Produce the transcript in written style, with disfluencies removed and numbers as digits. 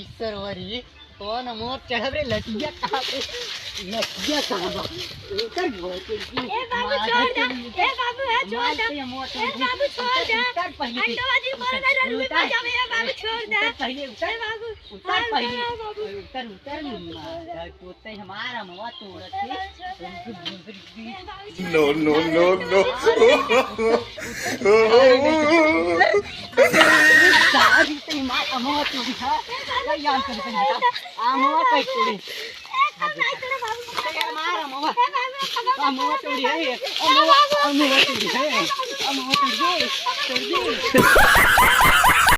ईश्वरवरी कौन मोर चढ़बरे लटिया कहां पे लटिया कहां बा उतर बोलते ए बाबू छोड़ दे ए बाबू है छोड़ दे ए बाबू छोड़ दे उतर पहले अंडवाजी मारना डर में बचा में बाबू छोड़ दे पहले उतर ए बाबू उतर पहले उतर उतर मार तोते हमारा मवा तोड़त No, no, no, no. सारी ते मार अमवा तोड़ी था यार कर पे बता अमवा कई तोड़ी मार अमवा अमवा तोड़ी है अमवा तोड़ी है अमवा तोड़ी